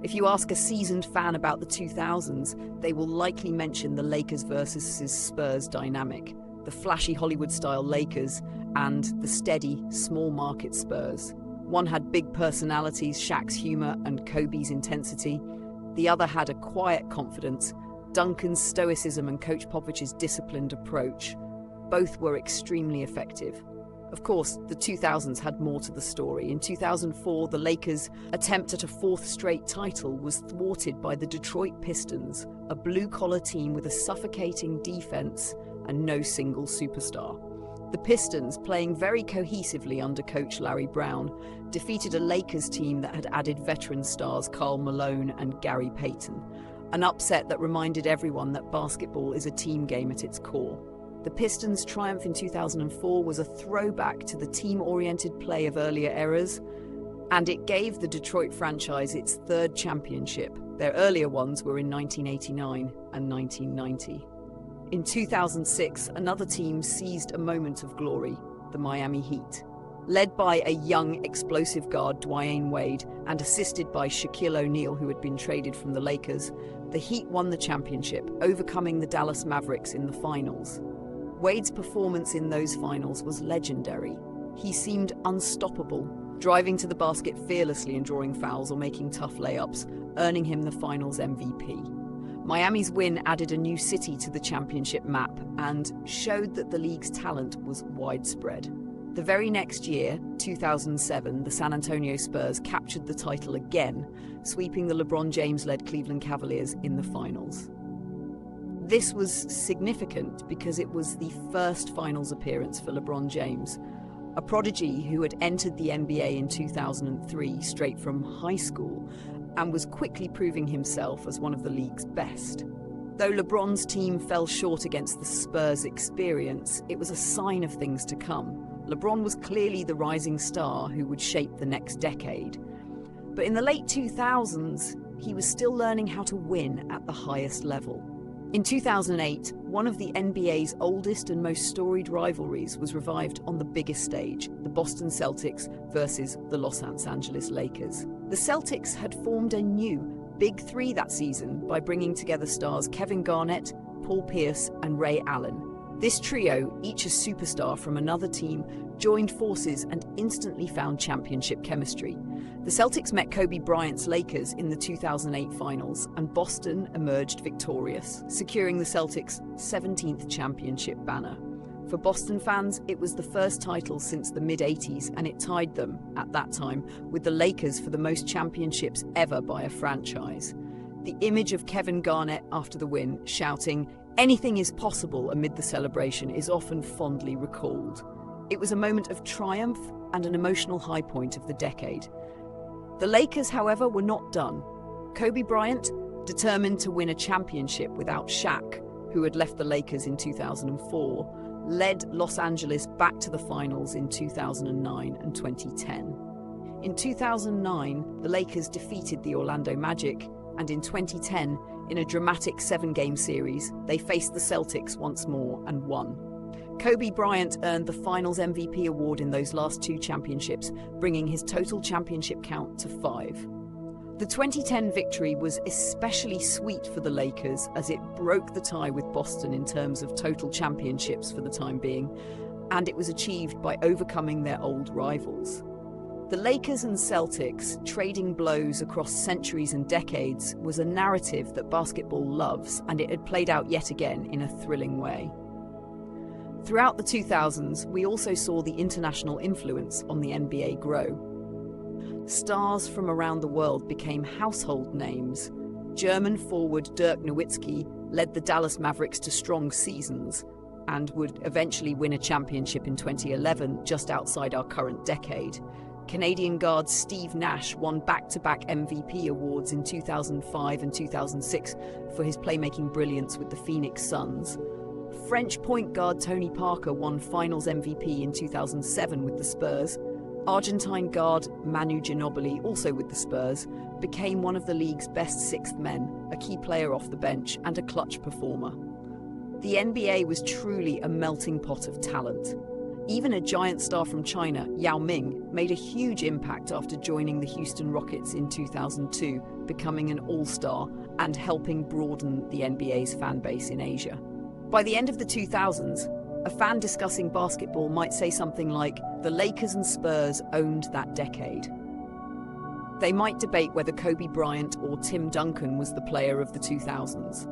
If you ask a seasoned fan about the 2000s, they will likely mention the Lakers versus Spurs dynamic, the flashy Hollywood-style Lakers and the steady, small-market Spurs. One had big personalities, Shaq's humor and Kobe's intensity. The other had a quiet confidence, Duncan's stoicism and Coach Popovich's disciplined approach. Both were extremely effective. Of course, the 2000s had more to the story. In 2004, the Lakers' attempt at a 4th straight title was thwarted by the Detroit Pistons, a blue-collar team with a suffocating defense and no single superstar. The Pistons, playing very cohesively under coach Larry Brown, defeated a Lakers team that had added veteran stars Karl Malone and Gary Payton, an upset that reminded everyone that basketball is a team game at its core. The Pistons' triumph in 2004 was a throwback to the team-oriented play of earlier eras, and it gave the Detroit franchise its 3rd championship. Their earlier ones were in 1989 and 1990. In 2006, another team seized a moment of glory, the Miami Heat. Led by a young, explosive guard, Dwyane Wade, and assisted by Shaquille O'Neal, who had been traded from the Lakers, the Heat won the championship, overcoming the Dallas Mavericks in the finals. Wade's performance in those finals was legendary. He seemed unstoppable, driving to the basket fearlessly and drawing fouls or making tough layups, earning him the finals MVP. Miami's win added a new city to the championship map and showed that the league's talent was widespread. The very next year, 2007, the San Antonio Spurs captured the title again, sweeping the LeBron James-led Cleveland Cavaliers in the finals. This was significant because it was the first finals appearance for LeBron James, a prodigy who had entered the NBA in 2003 straight from high school and was quickly proving himself as one of the league's best. Though LeBron's team fell short against the Spurs' experience, it was a sign of things to come. LeBron was clearly the rising star who would shape the next decade. But in the late 2000s, he was still learning how to win at the highest level. In 2008, one of the NBA's oldest and most storied rivalries was revived on the biggest stage, the Boston Celtics versus the Los Angeles Lakers. The Celtics had formed a new Big Three that season by bringing together stars Kevin Garnett, Paul Pierce, and Ray Allen. This trio, each a superstar from another team, joined forces and instantly found championship chemistry. The Celtics met Kobe Bryant's Lakers in the 2008 finals, and Boston emerged victorious, securing the Celtics' 17th championship banner. For Boston fans, it was the first title since the mid-80s, and it tied them, at that time, with the Lakers for the most championships ever by a franchise. The image of Kevin Garnett after the win, shouting, "Anything is possible," amid the celebration is often fondly recalled. It was a moment of triumph and an emotional high point of the decade. The Lakers, however, were not done. Kobe Bryant, determined to win a championship without Shaq, who had left the Lakers in 2004, led Los Angeles back to the finals in 2009 and 2010. In 2009, the Lakers defeated the Orlando Magic, and in 2010, in a dramatic 7-game series, they faced the Celtics once more and won. Kobe Bryant earned the Finals MVP award in those last two championships, bringing his total championship count to 5. The 2010 victory was especially sweet for the Lakers as it broke the tie with Boston in terms of total championships for the time being, and it was achieved by overcoming their old rivals. The Lakers and Celtics trading blows across centuries and decades was a narrative that basketball loves, and it had played out yet again in a thrilling way. Throughout the 2000s, we also saw the international influence on the NBA grow. Stars from around the world became household names. German forward Dirk Nowitzki led the Dallas Mavericks to strong seasons and would eventually win a championship in 2011, just outside our current decade. Canadian guard Steve Nash won back-to-back MVP awards in 2005 and 2006 for his playmaking brilliance with the Phoenix Suns. French point guard Tony Parker won Finals MVP in 2007 with the Spurs. Argentine guard Manu Ginobili, also with the Spurs, became one of the league's best sixth men, a key player off the bench and a clutch performer. The NBA was truly a melting pot of talent. Even a giant star from China, Yao Ming, made a huge impact after joining the Houston Rockets in 2002, becoming an all-star and helping broaden the NBA's fan base in Asia. By the end of the 2000s, a fan discussing basketball might say something like, "The Lakers and Spurs owned that decade." They might debate whether Kobe Bryant or Tim Duncan was the player of the 2000s.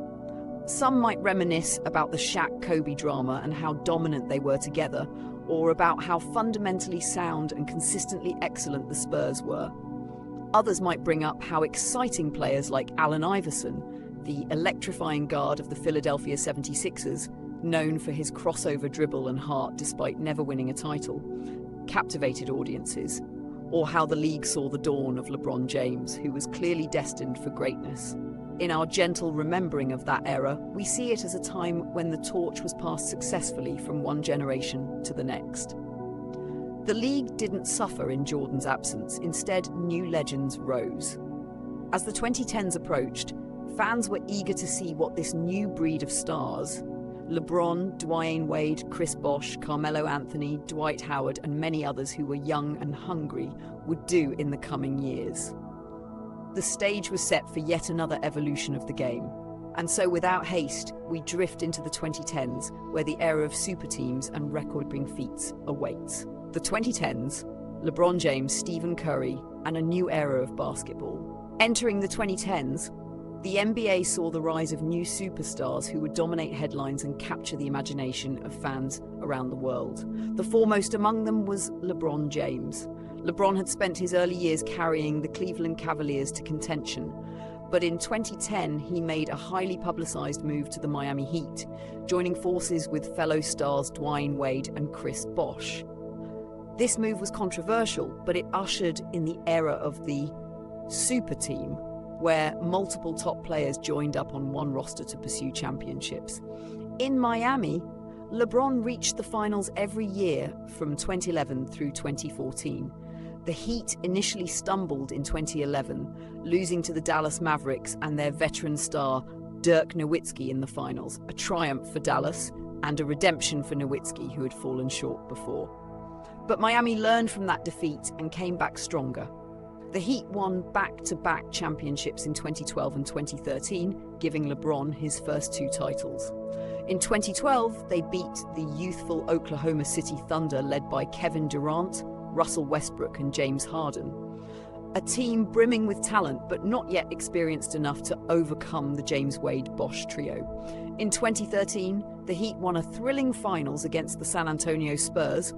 Some might reminisce about the Shaq-Kobe drama and how dominant they were together, or about how fundamentally sound and consistently excellent the Spurs were. Others might bring up how exciting players like Allen Iverson, the electrifying guard of the Philadelphia 76ers, known for his crossover dribble and heart despite never winning a title, captivated audiences, or how the league saw the dawn of LeBron James, who was clearly destined for greatness. In our gentle remembering of that era, we see it as a time when the torch was passed successfully from one generation to the next. The league didn't suffer in Jordan's absence, instead new legends rose. As the 2010s approached, fans were eager to see what this new breed of stars, LeBron, Dwyane Wade, Chris Bosh, Carmelo Anthony, Dwight Howard, and many others who were young and hungry would do in the coming years. The stage was set for yet another evolution of the game. And so without haste, we drift into the 2010s, where the era of super teams and record-breaking feats awaits. The 2010s, LeBron James, Stephen Curry, and a new era of basketball. Entering the 2010s, the NBA saw the rise of new superstars who would dominate headlines and capture the imagination of fans around the world. The foremost among them was LeBron James. LeBron had spent his early years carrying the Cleveland Cavaliers to contention, but in 2010 he made a highly publicized move to the Miami Heat, joining forces with fellow stars Dwyane Wade and Chris Bosh. This move was controversial, but it ushered in the era of the super team, where multiple top players joined up on one roster to pursue championships. In Miami, LeBron reached the finals every year from 2011 through 2014. The Heat initially stumbled in 2011, losing to the Dallas Mavericks and their veteran star Dirk Nowitzki in the finals, a triumph for Dallas and a redemption for Nowitzki, who had fallen short before. But Miami learned from that defeat and came back stronger. The Heat won back-to-back championships in 2012 and 2013, giving LeBron his first 2 titles. In 2012, they beat the youthful Oklahoma City Thunder led by Kevin Durant, Russell Westbrook, and James Harden. A team brimming with talent, but not yet experienced enough to overcome the James Wade-Bosh trio. In 2013, the Heat won a thrilling finals against the San Antonio Spurs,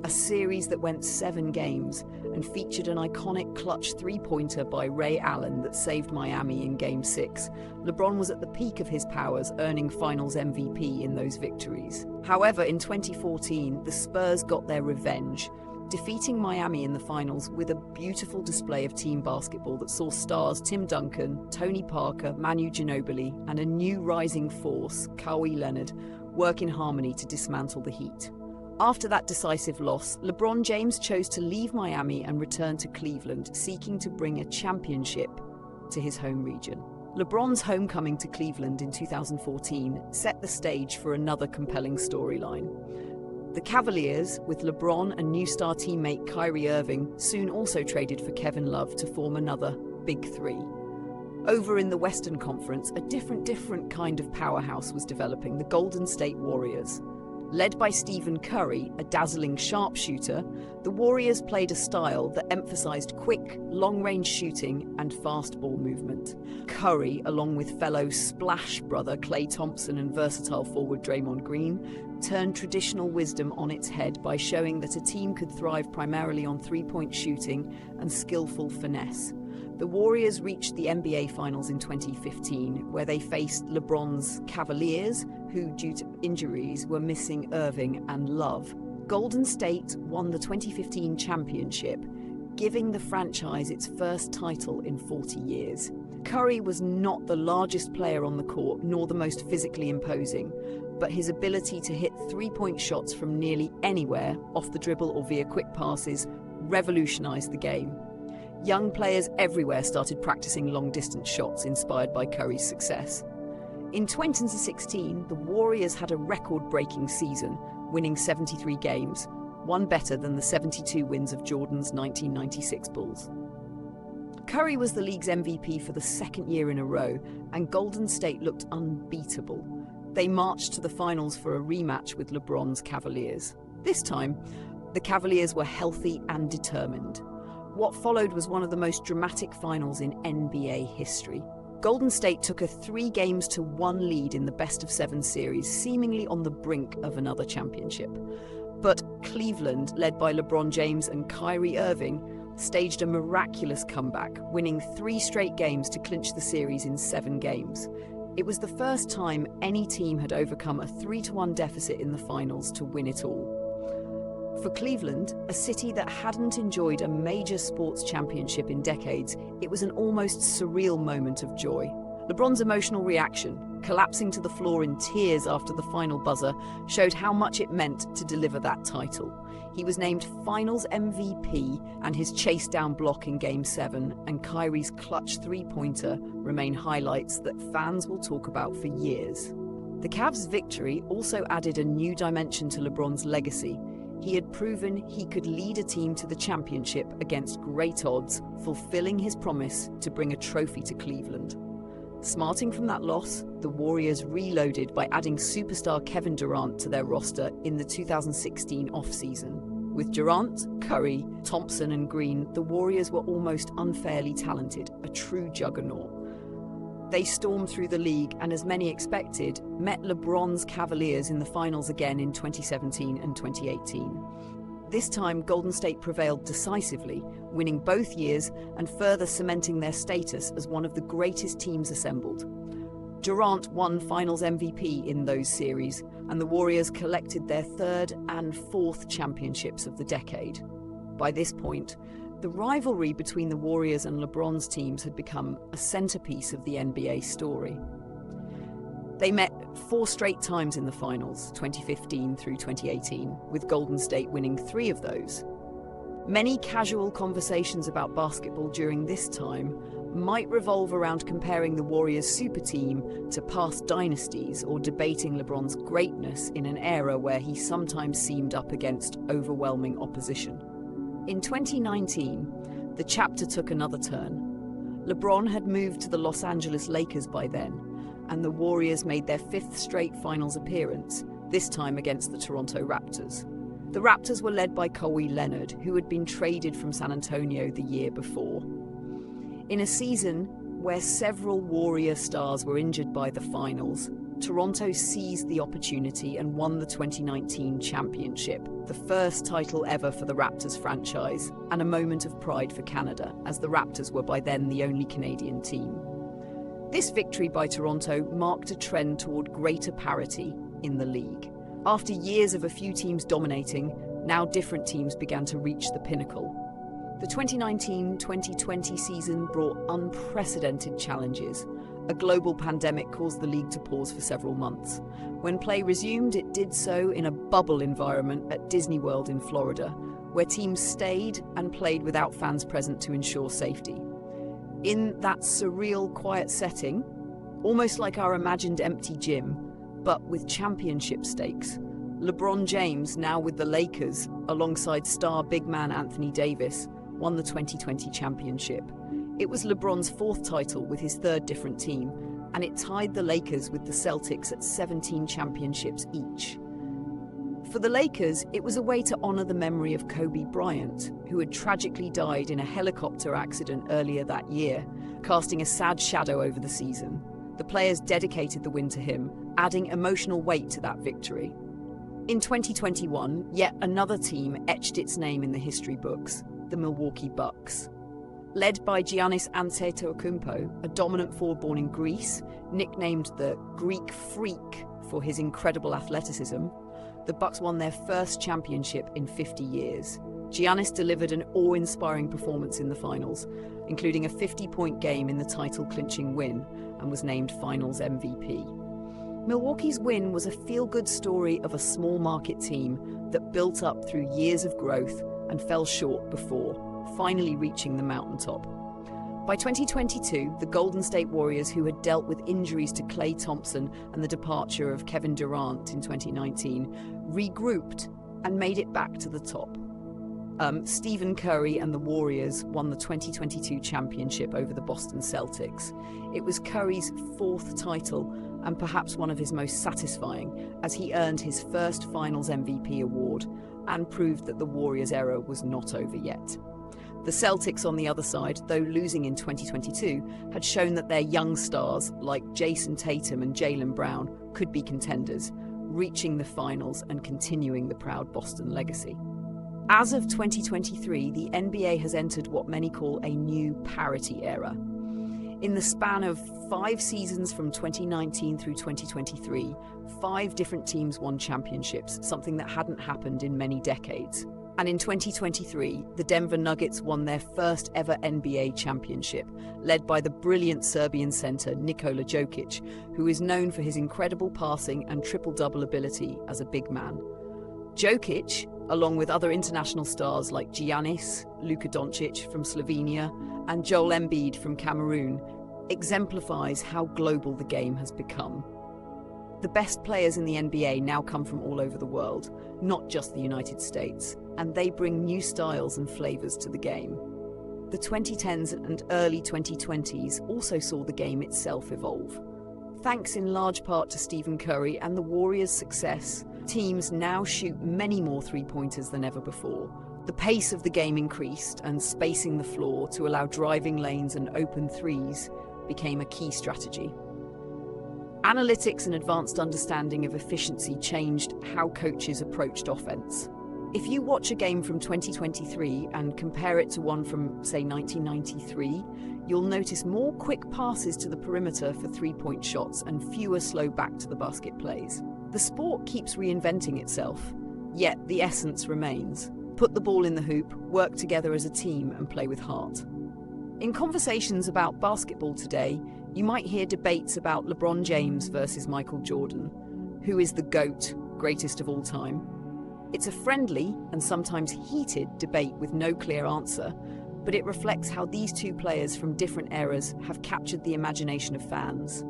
a series that went 7 games and featured an iconic clutch three-pointer by Ray Allen that saved Miami in Game 6. LeBron was at the peak of his powers, earning Finals MVP in those victories. However, in 2014, the Spurs got their revenge, defeating Miami in the finals with a beautiful display of team basketball that saw stars Tim Duncan, Tony Parker, Manu Ginobili, and a new rising force, Kawhi Leonard, work in harmony to dismantle the Heat. After that decisive loss, LeBron James chose to leave Miami and return to Cleveland, seeking to bring a championship to his home region. LeBron's homecoming to Cleveland in 2014 set the stage for another compelling storyline. The Cavaliers, with LeBron and new star teammate Kyrie Irving, soon also traded for Kevin Love to form another Big Three. Over in the Western Conference, a different kind of powerhouse was developing, the Golden State Warriors. Led by Stephen Curry, a dazzling sharpshooter, the Warriors played a style that emphasized quick, long-range shooting and fast ball movement. Curry, along with fellow Splash brother Klay Thompson and versatile forward Draymond Green, turned traditional wisdom on its head by showing that a team could thrive primarily on three-point shooting and skillful finesse. The Warriors reached the NBA Finals in 2015, where they faced LeBron's Cavaliers, who, due to injuries, were missing Irving and Love. Golden State won the 2015 championship, giving the franchise its first title in 40 years. Curry was not the largest player on the court, nor the most physically imposing, but his ability to hit three-point shots from nearly anywhere, off the dribble or via quick passes, revolutionized the game. Young players everywhere started practicing long-distance shots inspired by Curry's success. In 2016, the Warriors had a record-breaking season, winning 73 games, one better than the 72 wins of Jordan's 1996 Bulls. Curry was the league's MVP for the second year in a row, and Golden State looked unbeatable. They marched to the finals for a rematch with LeBron's Cavaliers. This time, the Cavaliers were healthy and determined. What followed was one of the most dramatic finals in NBA history. Golden State took a 3-1 lead in the best-of-7 series, seemingly on the brink of another championship. But Cleveland, led by LeBron James and Kyrie Irving, staged a miraculous comeback, winning 3 straight games to clinch the series in 7 games. It was the first time any team had overcome a 3-1 deficit in the finals to win it all. For Cleveland, a city that hadn't enjoyed a major sports championship in decades, it was an almost surreal moment of joy. LeBron's emotional reaction, collapsing to the floor in tears after the final buzzer, showed how much it meant to deliver that title. He was named Finals MVP, and his chase-down block in Game 7 and Kyrie's clutch three-pointer remain highlights that fans will talk about for years. The Cavs' victory also added a new dimension to LeBron's legacy. He had proven he could lead a team to the championship against great odds, fulfilling his promise to bring a trophy to Cleveland. Smarting from that loss, the Warriors reloaded by adding superstar Kevin Durant to their roster in the 2016 offseason. With Durant, Curry, Thompson and Green, the Warriors were almost unfairly talented, a true juggernaut. They stormed through the league and, as many expected, met LeBron's Cavaliers in the finals again in 2017 and 2018. This time, Golden State prevailed decisively, winning both years and further cementing their status as one of the greatest teams assembled. Durant won Finals MVP in those series, and the Warriors collected their third and fourth championships of the decade. By this point, the rivalry between the Warriors and LeBron's teams had become a centerpiece of the NBA story. They met 4 straight times in the finals, 2015 through 2018, with Golden State winning 3 of those. Many casual conversations about basketball during this time might revolve around comparing the Warriors' super team to past dynasties or debating LeBron's greatness in an era where he sometimes seemed up against overwhelming opposition. In 2019, the chapter took another turn. LeBron had moved to the Los Angeles Lakers by then, and the Warriors made their 5th straight finals appearance, this time against the Toronto Raptors. The Raptors were led by Kawhi Leonard, who had been traded from San Antonio the year before. In a season where several Warrior stars were injured by the finals, Toronto seized the opportunity and won the 2019 championship, the first title ever for the Raptors franchise, and a moment of pride for Canada, as the Raptors were by then the only Canadian team. This victory by Toronto marked a trend toward greater parity in the league. After years of a few teams dominating, now different teams began to reach the pinnacle. The 2019-2020 season brought unprecedented challenges. A global pandemic caused the league to pause for several months. When play resumed, it did so in a bubble environment at Disney World in Florida, where teams stayed and played without fans present to ensure safety. In that surreal, quiet setting, almost like our imagined empty gym, but with championship stakes, LeBron James, now with the Lakers, alongside star big man Anthony Davis, won the 2020 championship. It was LeBron's 4th title with his 3rd different team, and it tied the Lakers with the Celtics at 17 championships each. For the Lakers, it was a way to honor the memory of Kobe Bryant, who had tragically died in a helicopter accident earlier that year, casting a sad shadow over the season. The players dedicated the win to him, adding emotional weight to that victory. In 2021, yet another team etched its name in the history books, the Milwaukee Bucks. Led by Giannis Antetokounmpo, a dominant forward born in Greece, nicknamed the Greek Freak for his incredible athleticism, the Bucks won their first championship in 50 years. Giannis delivered an awe-inspiring performance in the finals, including a 50-point game in the title-clinching win, and was named Finals MVP. Milwaukee's win was a feel-good story of a small-market team that built up through years of growth and fell short before finally reaching the mountaintop. By 2022, the Golden State Warriors, who had dealt with injuries to Klay Thompson and the departure of Kevin Durant in 2019, regrouped and made it back to the top. Stephen Curry and the Warriors won the 2022 championship over the Boston Celtics. It was Curry's 4th title and perhaps one of his most satisfying, as he earned his first Finals MVP award and proved that the Warriors' era was not over yet. The Celtics, on the other side, though losing in 2022, had shown that their young stars, like Jason Tatum and Jaylen Brown, could be contenders, reaching the finals and continuing the proud Boston legacy. As of 2023, the NBA has entered what many call a new parity era. In the span of 5 seasons from 2019 through 2023, 5 different teams won championships, something that hadn't happened in many decades. And in 2023, the Denver Nuggets won their first ever NBA championship, led by the brilliant Serbian center Nikola Jokic, who is known for his incredible passing and triple-double ability as a big man. Jokic, along with other international stars like Giannis, Luka Doncic from Slovenia, and Joel Embiid from Cameroon, exemplifies how global the game has become. The best players in the NBA now come from all over the world, not just the United States, and they bring new styles and flavors to the game. The 2010s and early 2020s also saw the game itself evolve. Thanks in large part to Stephen Curry and the Warriors' success, teams now shoot many more three-pointers than ever before. The pace of the game increased, and spacing the floor to allow driving lanes and open threes became a key strategy. Analytics and advanced understanding of efficiency changed how coaches approached offense. If you watch a game from 2023 and compare it to one from, say, 1993, you'll notice more quick passes to the perimeter for three-point shots and fewer slow back to the basket plays. The sport keeps reinventing itself, yet the essence remains. Put the ball in the hoop, work together as a team, and play with heart. In conversations about basketball today, you might hear debates about LeBron James versus Michael Jordan. Who is the GOAT, greatest of all time? It's a friendly and sometimes heated debate with no clear answer, but it reflects how these two players from different eras have captured the imagination of fans.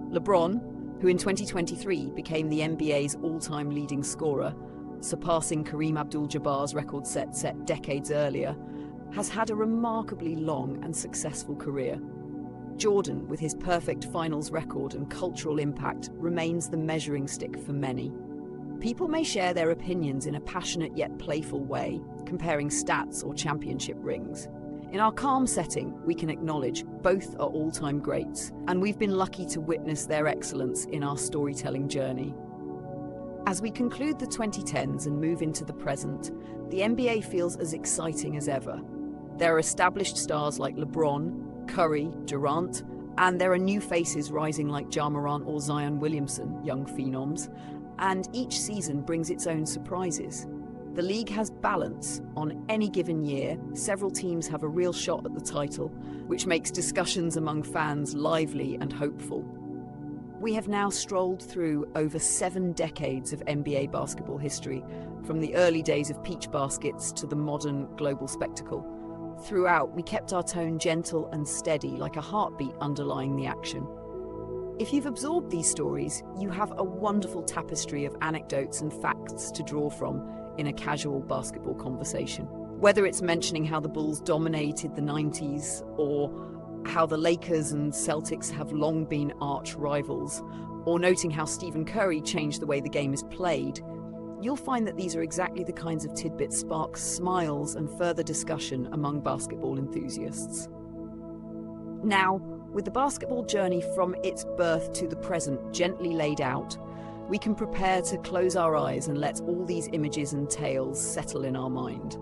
LeBron, who in 2023 became the NBA's all-time leading scorer, surpassing Kareem Abdul-Jabbar's record set decades earlier, has had a remarkably long and successful career. Jordan, with his perfect finals record and cultural impact, remains the measuring stick for many. People may share their opinions in a passionate yet playful way, comparing stats or championship rings. In our calm setting, we can acknowledge both are all-time greats, and we've been lucky to witness their excellence in our storytelling journey. As we conclude the 2010s and move into the present, the NBA feels as exciting as ever. There are established stars like LeBron, Curry, Durant, and there are new faces rising like Ja Morant or Zion Williamson, young phenoms, and each season brings its own surprises. The league has balance. On any given year, several teams have a real shot at the title, which makes discussions among fans lively and hopeful. We have now strolled through over 7 decades of NBA basketball history, from the early days of peach baskets to the modern global spectacle. Throughout, we kept our tone gentle and steady, like a heartbeat underlying the action. If you've absorbed these stories, you have a wonderful tapestry of anecdotes and facts to draw from in a casual basketball conversation. Whether it's mentioning how the Bulls dominated the 90s, or how the Lakers and Celtics have long been arch rivals, or noting how Stephen Curry changed the way the game is played, you'll find that these are exactly the kinds of tidbits spark smiles and further discussion among basketball enthusiasts. Now, with the basketball journey from its birth to the present gently laid out, we can prepare to close our eyes and let all these images and tales settle in our mind.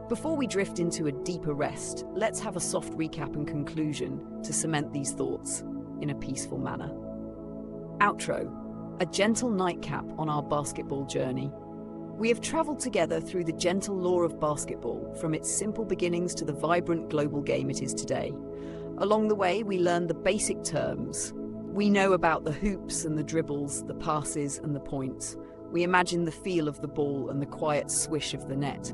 Before we drift into a deeper rest, let's have a soft recap and conclusion to cement these thoughts in a peaceful manner. Outro, a gentle nightcap on our basketball journey. We have traveled together through the gentle lore of basketball, from its simple beginnings to the vibrant global game it is today. Along the way, we learned the basic terms. We know about the hoops and the dribbles, the passes and the points. We imagined the feel of the ball and the quiet swish of the net.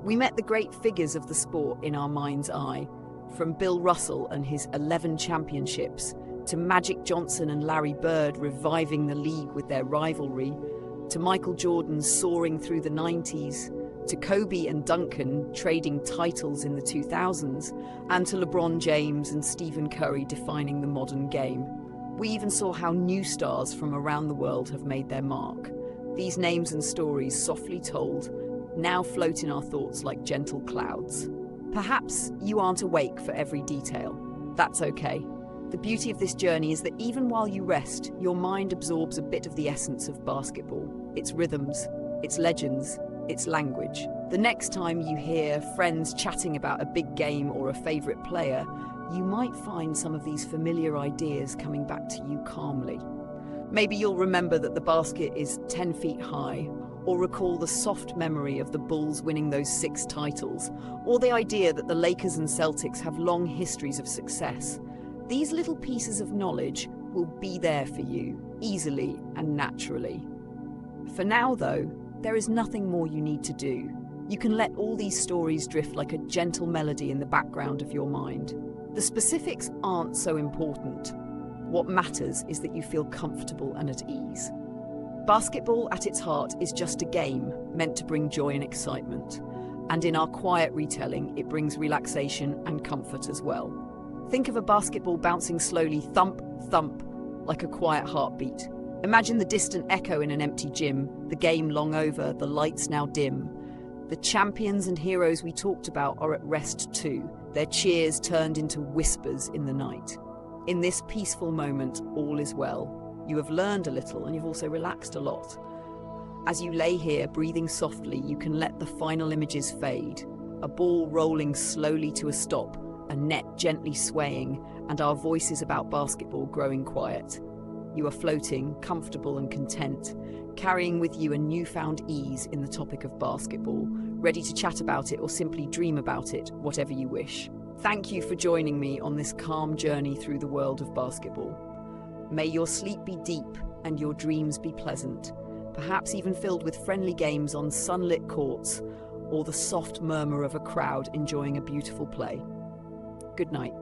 We met the great figures of the sport in our mind's eye, from Bill Russell and his 11 championships, to Magic Johnson and Larry Bird reviving the league with their rivalry, to Michael Jordan soaring through the 90s, to Kobe and Duncan trading titles in the 2000s, and to LeBron James and Stephen Curry defining the modern game. We even saw how new stars from around the world have made their mark. These names and stories, softly told, now float in our thoughts like gentle clouds. Perhaps you aren't awake for every detail. That's okay. The beauty of this journey is that even while you rest, your mind absorbs a bit of the essence of basketball, its rhythms, its legends, its language. The next time you hear friends chatting about a big game or a favorite player, you might find some of these familiar ideas coming back to you calmly. Maybe you'll remember that the basket is 10 feet high, or recall the soft memory of the Bulls winning those 6 titles, or the idea that the Lakers and Celtics have long histories of success. These little pieces of knowledge will be there for you, easily and naturally. For now, though, there is nothing more you need to do. You can let all these stories drift like a gentle melody in the background of your mind. The specifics aren't so important. What matters is that you feel comfortable and at ease. Basketball, at its heart, is just a game meant to bring joy and excitement. And in our quiet retelling, it brings relaxation and comfort as well. Think of a basketball bouncing slowly, thump, thump, like a quiet heartbeat. Imagine the distant echo in an empty gym, the game long over, the lights now dim. The champions and heroes we talked about are at rest too, their cheers turned into whispers in the night. In this peaceful moment, all is well. You have learned a little and you've also relaxed a lot. As you lay here, breathing softly, you can let the final images fade. A ball rolling slowly to a stop, a net gently swaying, and our voices about basketball growing quiet. You are floating, comfortable and content, carrying with you a newfound ease in the topic of basketball, ready to chat about it or simply dream about it, whatever you wish. Thank you for joining me on this calm journey through the world of basketball. May your sleep be deep and your dreams be pleasant, perhaps even filled with friendly games on sunlit courts or the soft murmur of a crowd enjoying a beautiful play. Good night.